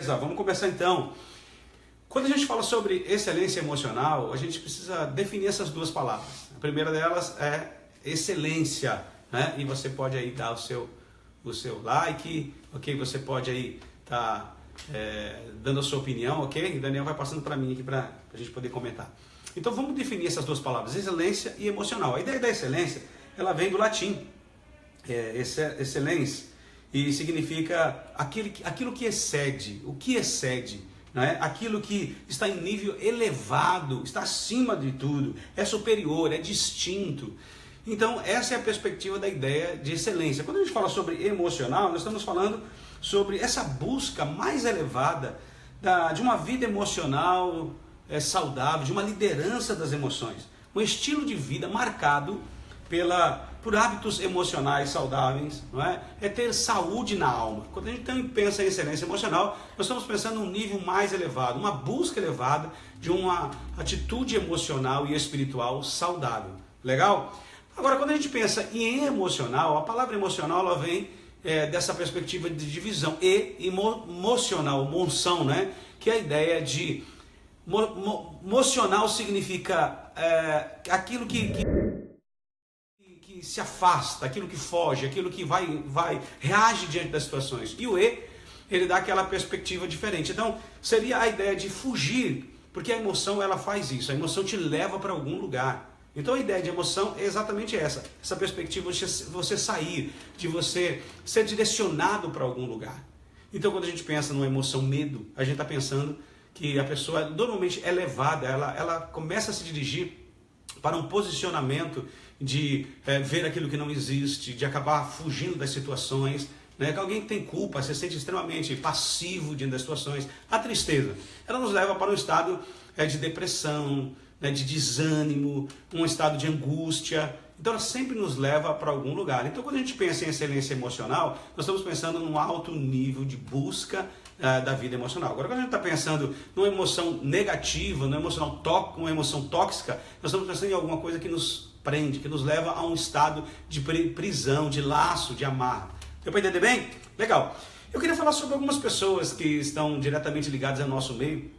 Vamos começar então. Quando a gente fala sobre excelência emocional, a gente precisa definir essas duas palavras. A primeira delas é excelência, né? E você pode aí dar o seu like, ok? Você pode aí estar dando a sua opinião, ok? O Daniel vai passando para mim aqui para a gente poder comentar. Então vamos definir essas duas palavras, excelência e emocional. A ideia da excelência, ela vem do latim, excellens, e significa aquilo que excede, o que excede, né? Aquilo que está em nível elevado, está acima de tudo, é superior, é distinto. Então essa é a perspectiva da ideia de excelência. Quando a gente fala sobre emocional, nós estamos falando sobre essa busca mais elevada de uma vida emocional saudável, de uma liderança das emoções, um estilo de vida marcado por hábitos emocionais saudáveis, não é? É ter saúde na alma. Quando a gente então pensa em excelência emocional, nós estamos pensando num nível mais elevado, uma busca elevada de uma atitude emocional e espiritual saudável. Legal? Agora, quando a gente pensa em emocional, a palavra emocional ela vem dessa perspectiva de divisão. Emocional, monção, né? Que é a ideia de... Emocional significa aquilo que se afasta, aquilo que foge, aquilo que reage diante das situações. E o ele dá aquela perspectiva diferente. Então, seria a ideia de fugir, porque a emoção ela faz isso, a emoção te leva para algum lugar. Então a ideia de emoção é exatamente essa perspectiva de você sair, de você ser direcionado para algum lugar. Então quando a gente pensa numa emoção medo, a gente está pensando que a pessoa normalmente é levada, ela começa a se dirigir para um posicionamento de ver aquilo que não existe, de acabar fugindo das situações, né? Que alguém que tem culpa se sente extremamente passivo diante das situações. A tristeza, ela nos leva para um estado de depressão, né? De desânimo, um estado de angústia. Então ela sempre nos leva para algum lugar. Então quando a gente pensa em excelência emocional, nós estamos pensando num alto nível de busca da vida emocional. Agora quando a gente está pensando numa emoção negativa, numa emoção tóxica, nós estamos pensando em alguma coisa que nos prende, que nos leva a um estado de prisão, de laço, de amarra. Deu para entender bem? Legal. Eu queria falar sobre algumas pessoas que estão diretamente ligadas ao nosso meio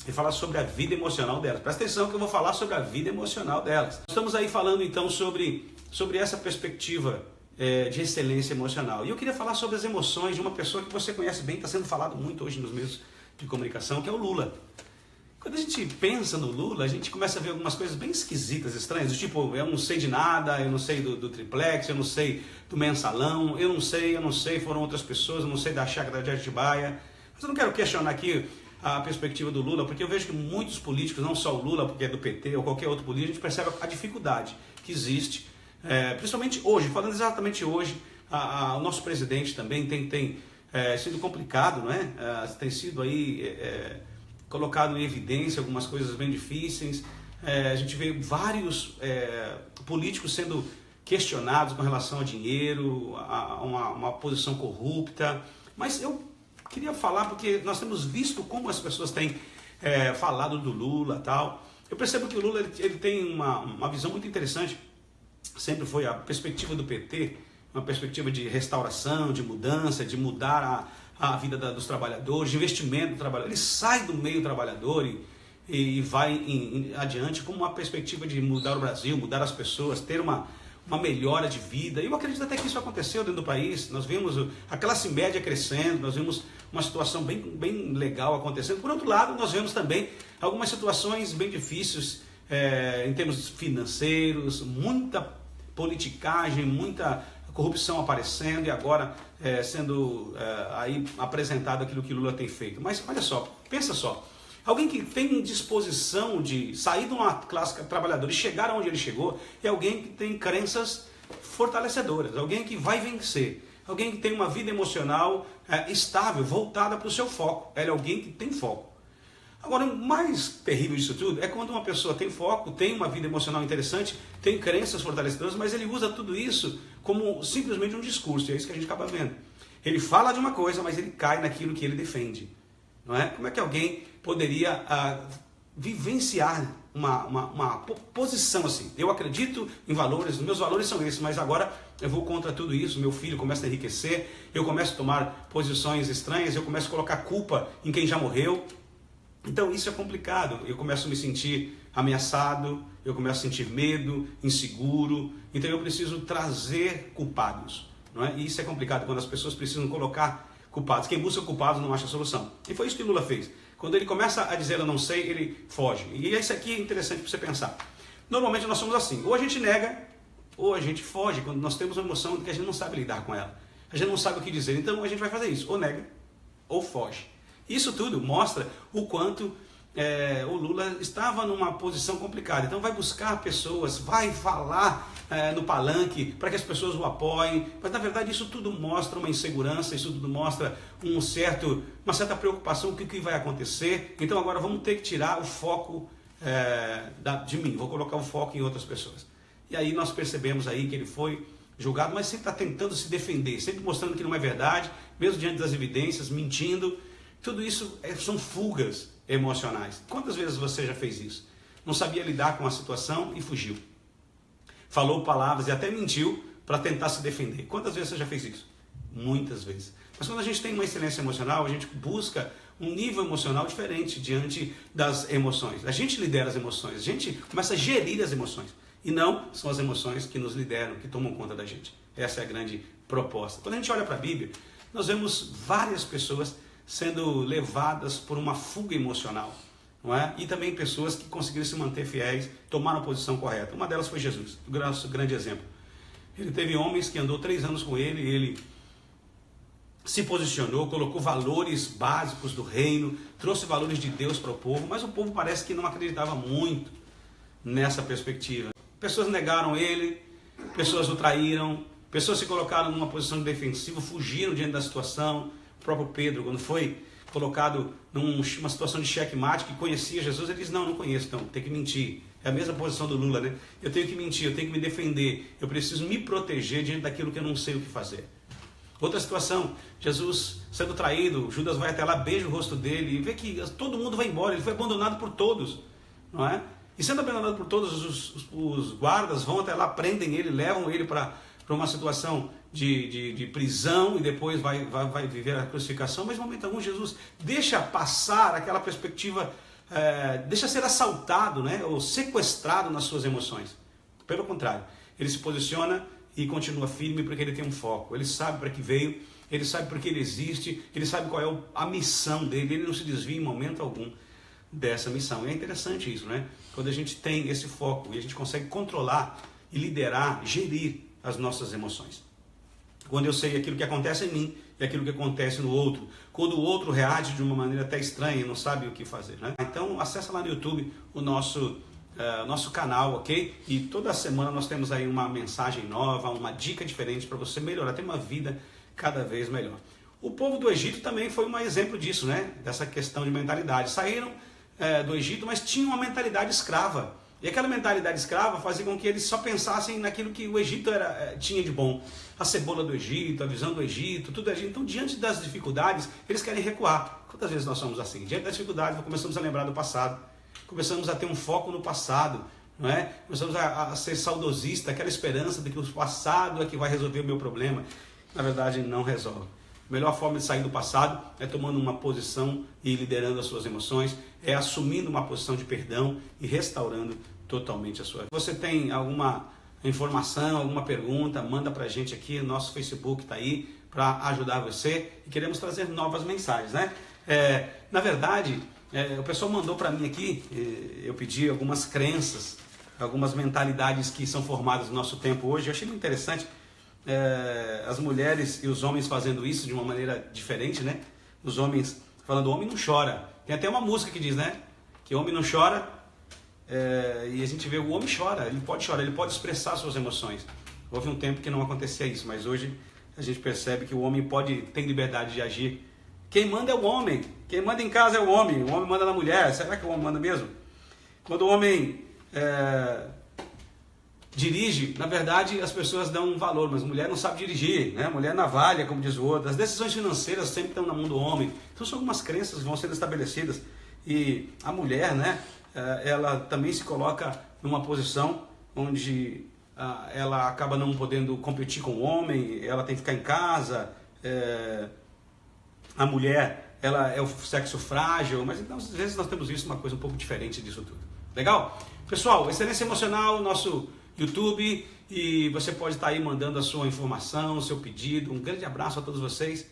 e falar sobre a vida emocional delas. Presta atenção que eu vou falar sobre a vida emocional delas. Estamos aí falando então sobre essa perspectiva de excelência emocional. E eu queria falar sobre as emoções de uma pessoa que você conhece bem, está sendo falado muito hoje nos meios de comunicação, que é o Lula. Quando a gente pensa no Lula, a gente começa a ver algumas coisas bem esquisitas, estranhas, do tipo, eu não sei de nada, eu não sei do triplex, eu não sei do mensalão, eu não sei, foram outras pessoas, eu não sei da chácara de Atibaia. Mas eu não quero questionar aqui a perspectiva do Lula, porque eu vejo que muitos políticos, não só o Lula, porque é do PT ou qualquer outro político, a gente percebe a dificuldade que existe, principalmente hoje, falando exatamente hoje, o nosso presidente também tem sido complicado, não é? Tem sido aí colocado em evidência algumas coisas bem difíceis, a gente vê vários políticos sendo questionados com relação ao dinheiro, a uma posição corrupta, mas eu queria falar porque nós temos visto como as pessoas têm falado do Lula e tal. Eu percebo que o Lula ele tem uma visão muito interessante, sempre foi a perspectiva do PT, uma perspectiva de restauração, de mudança, de mudar a vida dos trabalhadores, de investimento do trabalhador. Ele sai do meio trabalhador e vai adiante com uma perspectiva de mudar o Brasil, mudar as pessoas, ter uma melhora de vida. Eu acredito até que isso aconteceu dentro do país. Nós vimos a classe média crescendo, nós vimos uma situação bem legal acontecendo. Por outro lado, nós vemos também algumas situações bem difíceis em termos financeiros, muita politicagem, muita corrupção aparecendo e agora sendo aí apresentado aquilo que Lula tem feito. Mas olha só, pensa só. Alguém que tem disposição de sair de uma classe trabalhadora e chegar onde ele chegou é alguém que tem crenças fortalecedoras, alguém que vai vencer, alguém que tem uma vida emocional estável, voltada para o seu foco. Ele é alguém que tem foco. Agora, o mais terrível disso tudo é quando uma pessoa tem foco, tem uma vida emocional interessante, tem crenças fortalecedoras, mas ele usa tudo isso como simplesmente um discurso, e é isso que a gente acaba vendo. Ele fala de uma coisa, mas ele cai naquilo que ele defende. Não é? Como é que alguém poderia vivenciar uma posição assim? Eu acredito em valores, meus valores são esses, mas agora eu vou contra tudo isso, meu filho começa a enriquecer, eu começo a tomar posições estranhas, eu começo a colocar culpa em quem já morreu. Então isso é complicado, eu começo a me sentir ameaçado, eu começo a sentir medo, inseguro, então eu preciso trazer culpados, não é? E isso é complicado quando as pessoas precisam colocar culpados. Quem busca culpados não acha solução. E foi isso que Lula fez. Quando ele começa a dizer eu não sei, ele foge. E isso aqui é interessante para você pensar. Normalmente nós somos assim, ou a gente nega, ou a gente foge, quando nós temos uma emoção que a gente não sabe lidar com ela. A gente não sabe o que dizer, então a gente vai fazer isso, ou nega, ou foge. Isso tudo mostra o quanto o Lula estava numa posição complicada. Então vai buscar pessoas, vai falar no palanque para que as pessoas o apoiem, mas na verdade isso tudo mostra uma insegurança, isso tudo mostra uma certa preocupação com o que vai acontecer. Então agora vamos ter que tirar o foco de mim, vou colocar o foco em outras pessoas. E aí nós percebemos aí que ele foi julgado, mas sempre está tentando se defender, sempre mostrando que não é verdade, mesmo diante das evidências, mentindo. Tudo isso são fugas emocionais. Quantas vezes você já fez isso? Não sabia lidar com a situação e fugiu. Falou palavras e até mentiu para tentar se defender. Quantas vezes você já fez isso? Muitas vezes. Mas quando a gente tem uma excelência emocional, a gente busca um nível emocional diferente diante das emoções. A gente lidera as emoções, a gente começa a gerir as emoções. E não são as emoções que nos lideram, que tomam conta da gente. Essa é a grande proposta. Quando a gente olha para a Bíblia, nós vemos várias pessoas sendo levadas por uma fuga emocional, não é? E também pessoas que conseguiram se manter fiéis, tomaram a posição correta. Uma delas foi Jesus, o grande exemplo. Ele teve homens que andou 3 anos com ele, ele se posicionou, colocou valores básicos do reino, trouxe valores de Deus para o povo, mas o povo parece que não acreditava muito nessa perspectiva. Pessoas negaram ele, pessoas o traíram, pessoas se colocaram numa posição defensiva, fugiram diante da situação. O próprio Pedro, quando foi colocado numa situação de checkmate, que conhecia Jesus, ele diz, não conheço, então tem que mentir. É a mesma posição do Lula, né? Eu tenho que mentir, eu tenho que me defender, eu preciso me proteger diante daquilo que eu não sei o que fazer. Outra situação, Jesus sendo traído, Judas vai até lá, beija o rosto dele e vê que todo mundo vai embora, ele foi abandonado por todos, não é? E sendo abandonado por todos, os guardas vão até lá, prendem ele, levam ele para uma situação de prisão e depois vai viver a crucificação, mas em momento algum Jesus deixa passar aquela perspectiva, deixa ser assaltado, né, ou sequestrado nas suas emoções. Pelo contrário, ele se posiciona e continua firme porque ele tem um foco, ele sabe para que veio, ele sabe porque ele existe, ele sabe qual é a missão dele, ele não se desvia em momento algum dessa missão. E é interessante isso, né? Quando a gente tem esse foco e a gente consegue controlar e liderar, gerir as nossas emoções. Quando eu sei aquilo que acontece em mim e aquilo que acontece no outro. Quando o outro reage de uma maneira até estranha e não sabe o que fazer, né? Então acessa lá no YouTube o nosso canal, ok? E toda semana nós temos aí uma mensagem nova, uma dica diferente para você melhorar, ter uma vida cada vez melhor. O povo do Egito também foi um exemplo disso, né? Dessa questão de mentalidade. Saíram do Egito, mas tinham uma mentalidade escrava. E aquela mentalidade escrava fazia com que eles só pensassem naquilo que o Egito tinha de bom. A cebola do Egito, a visão do Egito, tudo Egito. Então, diante das dificuldades, eles querem recuar. Quantas vezes nós somos assim? Diante das dificuldades, começamos a lembrar do passado. Começamos a ter um foco no passado. Não é? Começamos a ser saudosista, aquela esperança de que o passado é que vai resolver o meu problema. Na verdade, não resolve. A melhor forma de sair do passado é tomando uma posição e liderando as suas emoções, é assumindo uma posição de perdão e restaurando totalmente a sua vida. Você tem alguma informação, alguma pergunta, manda pra gente aqui, nosso Facebook está aí para ajudar você e queremos trazer novas mensagens, né? Na verdade, o pessoal mandou para mim aqui, eu pedi algumas crenças, algumas mentalidades que são formadas no nosso tempo hoje. Eu achei muito interessante as mulheres e os homens fazendo isso de uma maneira diferente, né? Os homens falando, o homem não chora. Tem até uma música que diz, né? Que o homem não chora, e a gente vê o homem chorar, ele pode expressar suas emoções. Houve um tempo que não acontecia isso, mas hoje a gente percebe que o homem tem liberdade de agir. Quem manda é o homem, quem manda em casa é o homem manda na mulher. Será que o homem manda mesmo? Quando o homem dirige, na verdade as pessoas dão um valor, mas a mulher não sabe dirigir, né? A mulher navalha, como diz o outro. As decisões financeiras sempre estão na mão do homem. Então são algumas crenças que vão sendo estabelecidas. E a mulher, né? Ela também se coloca numa posição onde ela acaba não podendo competir com o homem, ela tem que ficar em casa, a mulher, ela é o sexo frágil, mas então, às vezes nós temos visto uma coisa um pouco diferente disso tudo. Legal? Pessoal, Excelência Emocional, nosso YouTube, e você pode estar aí mandando a sua informação, o seu pedido. Um grande abraço a todos vocês.